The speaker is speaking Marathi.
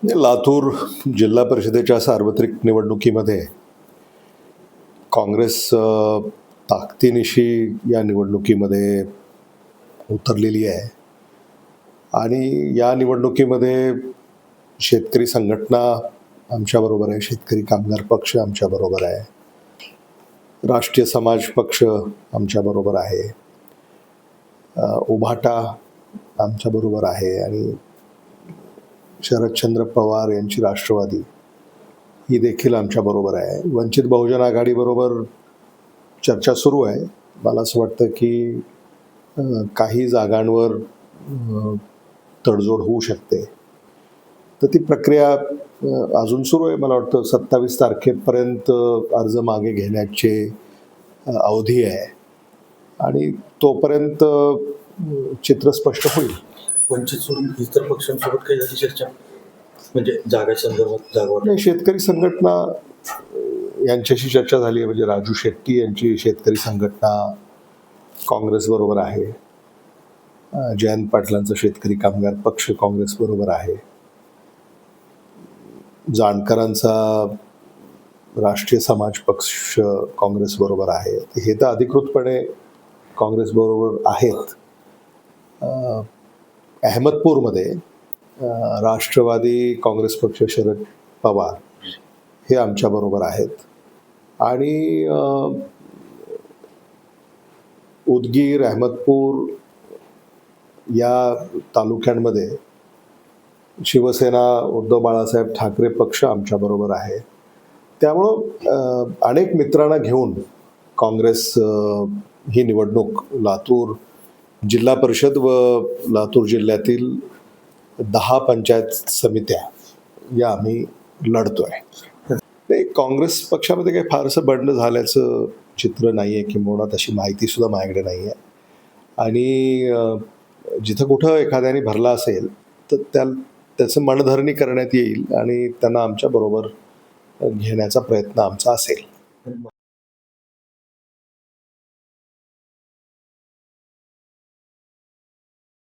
लातूर जिल्हा परिषदेच्या सार्वत्रिक निवडणुकीमध्ये काँग्रेस ताकदीनिशी या निवडणुकीमध्ये उतरलेली आहे आणि या निवडणुकीमध्ये शेतकरी संघटना आमच्याबरोबर आहे, शेतकरी कामगार पक्ष आमच्याबरोबर आहे, राष्ट्रीय समाज पक्ष आमच्याबरोबर आहे, उभाटा आमच्याबरोबर आहे आणि शरदचंद्र पवार यांची राष्ट्रवादी ही देखील आमच्याबरोबर आहे. वंचित बहुजन आघाडीबरोबर चर्चा सुरू आहे. मला असं वाटतं की काही जागांवर तडजोड होऊ शकते. तर ती प्रक्रिया अजून सुरू आहे. मला वाटतं 27 तारखेपर्यंत अर्ज मागे घेण्याचे अवधी आहे आणि तोपर्यंत चित्र स्पष्ट होईल. वंचित सोडून इतर पक्षांसोबत काही झाली चर्चा, म्हणजे जागा संदर्भात जागा शेतकरी संघटना यांच्याशी चर्चा झाली आहे. म्हणजे राजू शेट्टी यांची शेतकरी संघटना काँग्रेसबरोबर आहे, जयंत पाटलांचा शेतकरी कामगार पक्ष काँग्रेसबरोबर आहे, जानकरांचा राष्ट्रीय समाज पक्ष काँग्रेसबरोबर आहे. हे तर अधिकृतपणे काँग्रेसबरोबर आहेत. अहमदपूरमध्ये राष्ट्रवादी काँग्रेस पक्ष शरद पवार हे आमच्याबरोबर आहेत आणि उदगीर अहमदपूर या तालुक्यांमध्ये शिवसेना उद्धव बाळासाहेब ठाकरे पक्ष आमच्याबरोबर आहे. त्यामुळं अनेक मित्रांना घेऊन काँग्रेस ही निवडणूक लातूर जिल्हा परिषद व लातूर जिल्ह्यातील 10 पंचायत समित्या या आम्ही लढतोय. ते काँग्रेस पक्षामध्ये काही फारसं बंड झाल्याचं चित्र नाही आहे किंवा तशी माहितीसुद्धा माझ्याकडे नाही आहे आणि जिथं कुठं एखाद्याने भरला असेल तर त्याचं मनधरणी करण्यात येईल आणि त्यांना आमच्याबरोबर घेण्याचा प्रयत्न आमचा असेल.